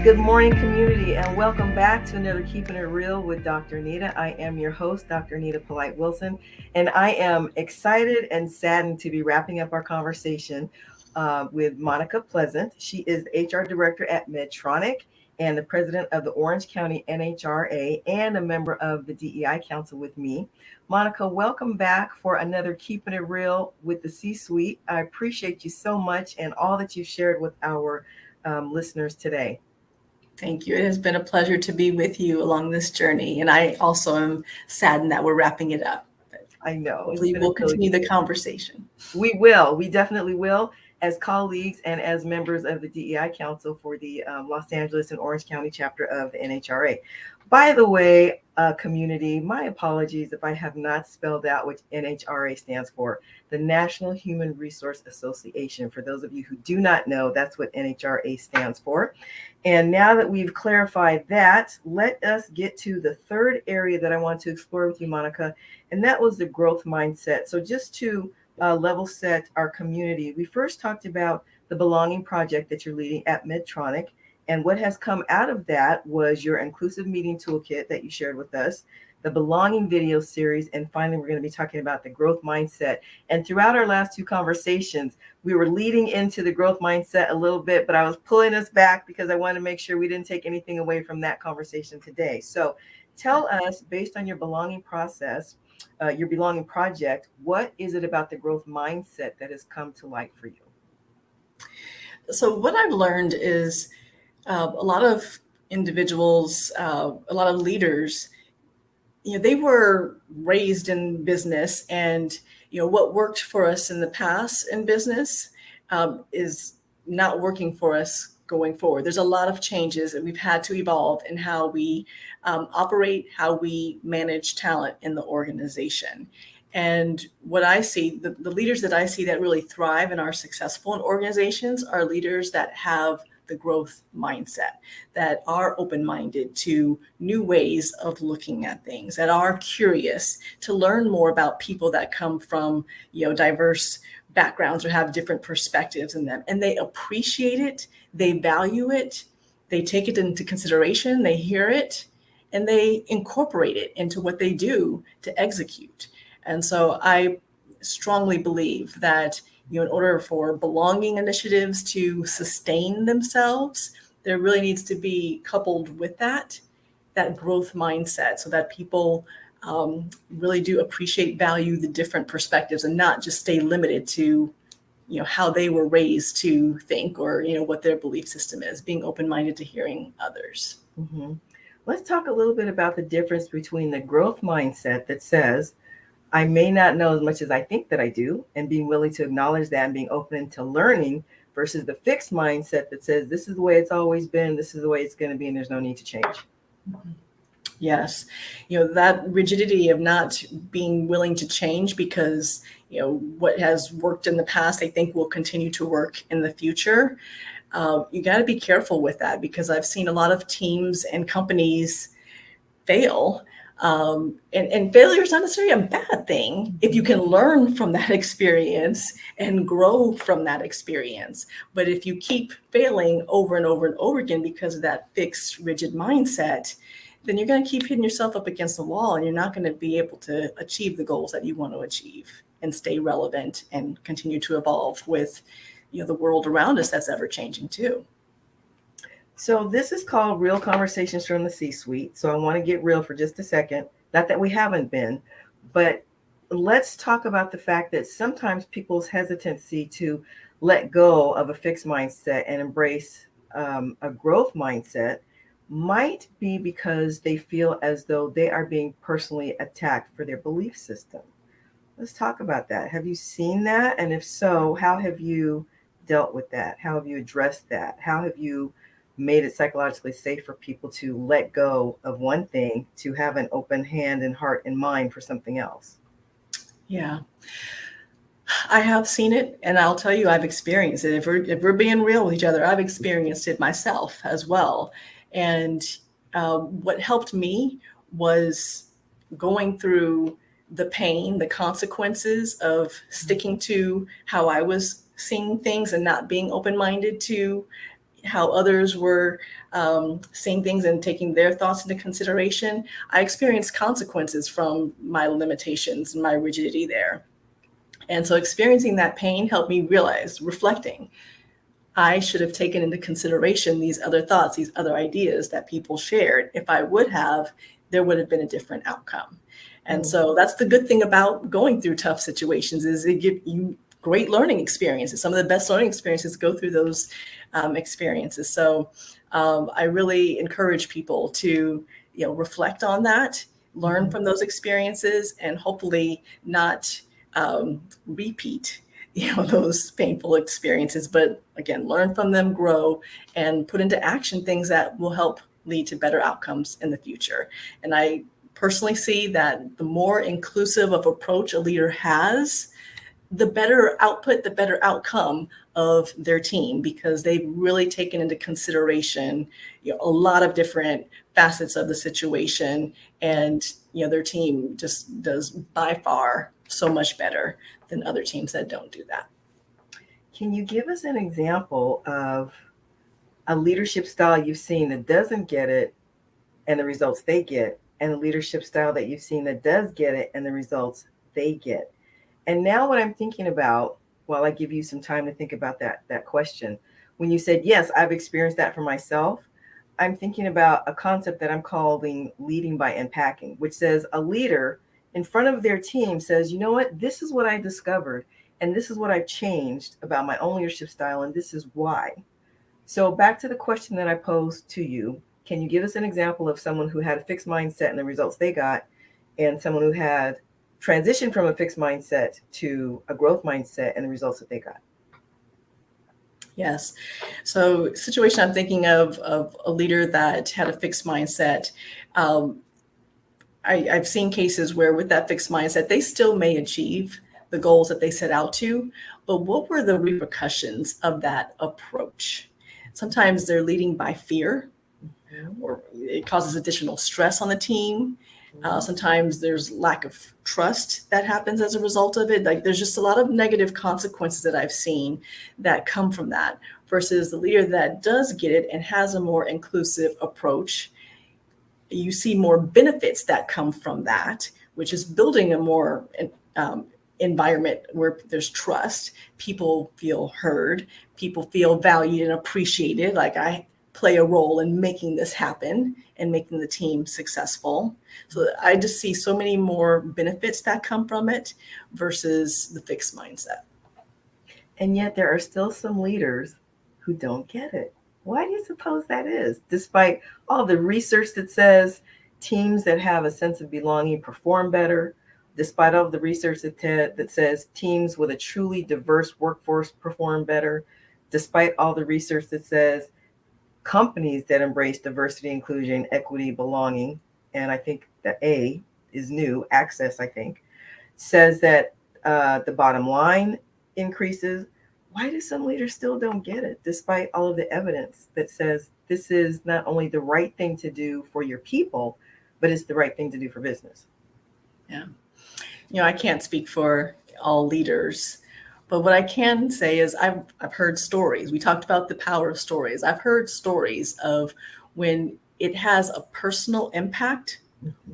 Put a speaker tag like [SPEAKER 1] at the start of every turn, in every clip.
[SPEAKER 1] Good morning, community, and welcome back to another Keeping It Real with Dr. Nita. I am your host, Dr. Nita Polite Wilson, and I am excited and saddened to be wrapping up our conversation with Monica Pleasant. She is the HR Director at Medtronic and the President of the Orange County NHRA and a member of the DEI Council with me. Monica, welcome back for another Keeping It Real with the C-Suite. I appreciate you so much and all that you've shared with our listeners today.
[SPEAKER 2] Thank you. It has been a pleasure to be with you along this journey. And I also am saddened that we're wrapping it up.
[SPEAKER 1] I know.
[SPEAKER 2] Hopefully we'll continue the conversation.
[SPEAKER 1] We will. We definitely will, as colleagues and as members of the DEI Council for the Los Angeles and Orange County chapter of the NHRA. By the way, community, my apologies if I have not spelled out what NHRA stands for, the National Human Resource Association. For those of you who do not know, that's what NHRA stands for. And now that we've clarified that, let us get to the third area that I want to explore with you, Monica, and that was the growth mindset. So just to level set our community, we first talked about the belonging project that you're leading at Medtronic. And what has come out of that was your inclusive meeting toolkit that you shared with us, the belonging video series, and finally, we're going to be talking about the growth mindset. And throughout our last two conversations, we were leading into the growth mindset a little bit, but I was pulling us back because I wanted to make sure we didn't take anything away from that conversation today. So tell us, based on your belonging process, your belonging project, what is it about the growth mindset that has come to light for you?
[SPEAKER 2] So what I've learned is a lot of individuals, a lot of leaders, they were raised in business, and what worked for us in the past in business is not working for us going forward. There's a lot of changes that we've had to evolve in how we operate, how we manage talent in the organization. And what I see, the leaders that I see that really thrive and are successful in organizations are leaders that have the growth mindset, that are open-minded to new ways of looking at things, that are curious to learn more about people that come from, diverse backgrounds or have different perspectives in them. And they appreciate it, they value it, they take it into consideration, they hear it, and they incorporate it into what they do to execute. And so I strongly believe that in order for belonging initiatives to sustain themselves, there really needs to be coupled with that growth mindset, so that people really do appreciate, value the different perspectives, and not just stay limited to how they were raised to think, or what their belief system is. Being open-minded to hearing others.
[SPEAKER 1] Mm-hmm. Let's talk a little bit about the difference between the growth mindset that says, I may not know as much as I think that I do, and being willing to acknowledge that and being open to learning, versus the fixed mindset that says, this is the way it's always been, this is the way it's going to be, and there's no need to change.
[SPEAKER 2] Yes. That rigidity of not being willing to change because, what has worked in the past, I think will continue to work in the future. You got to be careful with that, because I've seen a lot of teams and companies fail. And failure is not necessarily a bad thing if you can learn from that experience and grow from that experience. But if you keep failing over and over and over again because of that fixed, rigid mindset, then you're going to keep hitting yourself up against the wall, and you're not going to be able to achieve the goals that you want to achieve and stay relevant and continue to evolve with the world around us that's ever changing too.
[SPEAKER 1] So this is called Real Conversations from the C-Suite. So I want to get real for just a second. Not that we haven't been, but let's talk about the fact that sometimes people's hesitancy to let go of a fixed mindset and embrace a growth mindset might be because they feel as though they are being personally attacked for their belief system. Let's talk about that. Have you seen that? And if so, how have you dealt with that? How have you addressed that? How have you made it psychologically safe for people to let go of one thing, to have an open hand and heart and mind for something else?
[SPEAKER 2] Yeah, I have seen it, and I'll tell you, I've experienced it. If we're being real with each other, I've experienced it myself as well. And what helped me was going through the pain, the consequences of sticking to how I was seeing things and not being open-minded to how others were seeing things and taking their thoughts into consideration, I experienced consequences from my limitations and my rigidity there. And so experiencing that pain helped me realize, reflecting, I should have taken into consideration these other thoughts, these other ideas that people shared. If I would have, there would have been a different outcome. And so that's the good thing about going through tough situations is it gives you great learning experiences. Some of the best learning experiences go through those experiences. So I really encourage people to, reflect on that, learn from those experiences, and hopefully not repeat those painful experiences, but again, learn from them, grow, and put into action things that will help lead to better outcomes in the future. And I personally see that the more inclusive of approach a leader has, the better output, the better outcome of their team, because they've really taken into consideration a lot of different facets of the situation, and their team just does by far so much better than other teams that don't do that.
[SPEAKER 1] Can you give us an example of a leadership style you've seen that doesn't get it and the results they get, and a leadership style that you've seen that does get it and the results they get? And now what I'm thinking about, while I give you some time to think about that question, when you said, yes, I've experienced that for myself, I'm thinking about a concept that I'm calling leading by unpacking, which says a leader in front of their team says, you know what, this is what I discovered, and this is what I've changed about my own leadership style, and this is why. So back to the question that I posed to you, can you give us an example of someone who had a fixed mindset and the results they got, and someone who had transitioned from a fixed mindset to a growth mindset and the results that they got?
[SPEAKER 2] Yes. So situation I'm thinking of a leader that had a fixed mindset. I've seen cases where with that fixed mindset, they still may achieve the goals that they set out to, but what were the repercussions of that approach? Sometimes they're leading by fear, or it causes additional stress on the team. Sometimes there's lack of trust that happens as a result of it. Like there's just a lot of negative consequences that I've seen that come from that, versus the leader that does get it and has a more inclusive approach. You see more benefits that come from that, which is building a more environment where there's trust. People feel heard. People feel valued and appreciated. Like I play a role in making this happen and making the team successful. So I just see so many more benefits that come from it versus the fixed mindset.
[SPEAKER 1] And yet there are still some leaders who don't get it. Why do you suppose that is? Despite all the research that says teams that have a sense of belonging perform better, despite all the research that says teams with a truly diverse workforce perform better, despite all the research that says companies that embrace diversity, inclusion, equity, belonging, and I think the A is new, access, I think, says that the bottom line increases. Why do some leaders still don't get it, despite all of the evidence that says this is not only the right thing to do for your people, but it's the right thing to do for business?
[SPEAKER 2] Yeah. I can't speak for all leaders, but what I can say is I've heard stories. We talked about the power of stories. I've heard stories of when it has a personal impact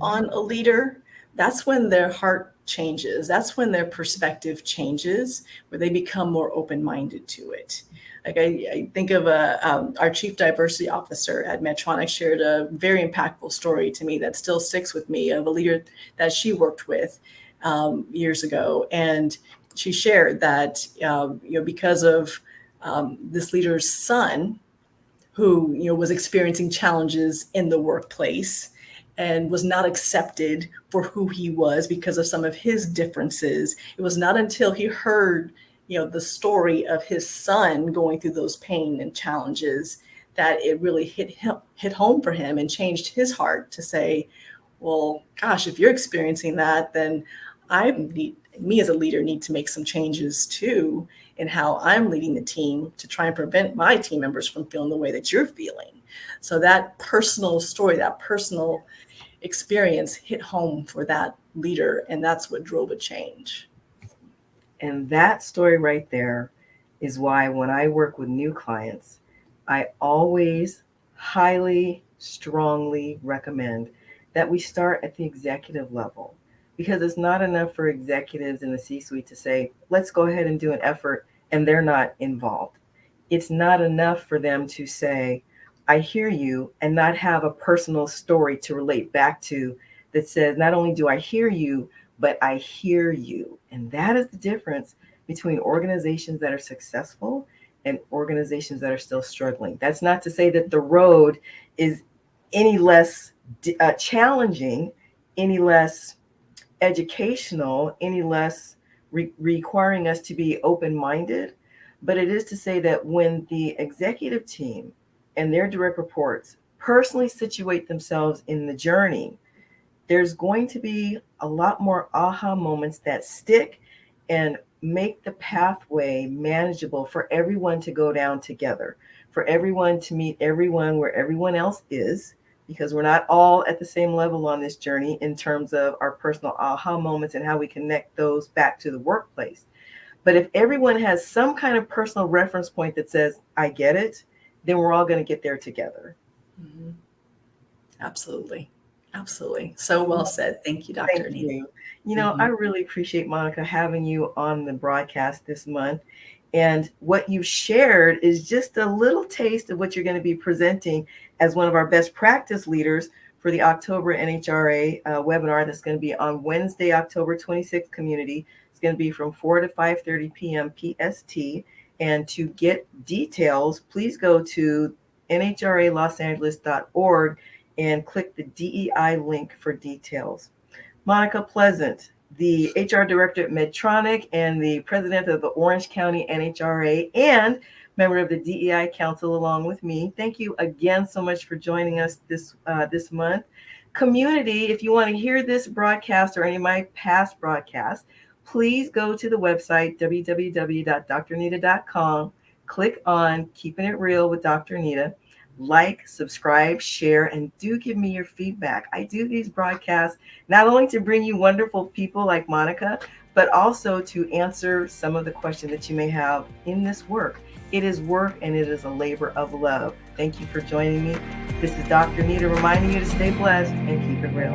[SPEAKER 2] on a leader, that's when their heart changes. That's when their perspective changes, where they become more open-minded to it. Like I think of our chief diversity officer at Medtronic shared a very impactful story to me that still sticks with me, of a leader that she worked with years ago. And she shared that, because of this leader's son, who was experiencing challenges in the workplace and was not accepted for who he was because of some of his differences. It was not until he heard the story of his son going through those pain and challenges that it really hit home for him and changed his heart to say, well, gosh, if you're experiencing that, then me as a leader need to make some changes too in how I'm leading the team to try and prevent my team members from feeling the way that you're feeling. So that personal story, that personal experience hit home for that leader, and that's what drove a change.
[SPEAKER 1] And that story right there is why when I work with new clients, I always highly, strongly recommend that we start at the executive level, because it's not enough for executives in the C-suite to say, let's go ahead and do an effort, and they're not involved. It's not enough for them to say, I hear you, and not have a personal story to relate back to that says, not only do I hear you, but I hear you. And that is the difference between organizations that are successful and organizations that are still struggling. That's not to say that the road is any less challenging, any less educational, any less requiring us to be open minded. But it is to say that when the executive team and their direct reports personally situate themselves in the journey, there's going to be a lot more aha moments that stick and make the pathway manageable for everyone to go down together, for everyone to meet everyone where everyone else is, because we're not all at the same level on this journey in terms of our personal aha moments and how we connect those back to the workplace. But if everyone has some kind of personal reference point that says, I get it, then we're all going to get there together.
[SPEAKER 2] Mm-hmm. Absolutely. Absolutely. So well said. Thank you, Dr.
[SPEAKER 1] Thank
[SPEAKER 2] Anita.
[SPEAKER 1] you. I really appreciate, Monica, having you on the broadcast this month. And what you shared is just a little taste of what you're going to be presenting as one of our best practice leaders for the October NHRA webinar that's going to be on Wednesday, October 26th, community. It's going to be from 4 to 5:30 p.m. PST. And to get details, please go to nhraLosAngeles.org and click the DEI link for details. Monica Pleasant, the HR Director at Medtronic and the President of the Orange County NHRA and member of the DEI Council along with me. Thank you again so much for joining us this month. Community, if you want to hear this broadcast or any of my past broadcasts, please go to the website, www.drnita.com, click on Keeping It Real with Dr. Anita. Like, subscribe, share, and do give me your feedback. I do these broadcasts not only to bring you wonderful people like Monica, but also to answer some of the questions that you may have in this work. It is work and it is a labor of love. Thank you for joining me. This is Dr. Anita reminding you to stay blessed and keep it real.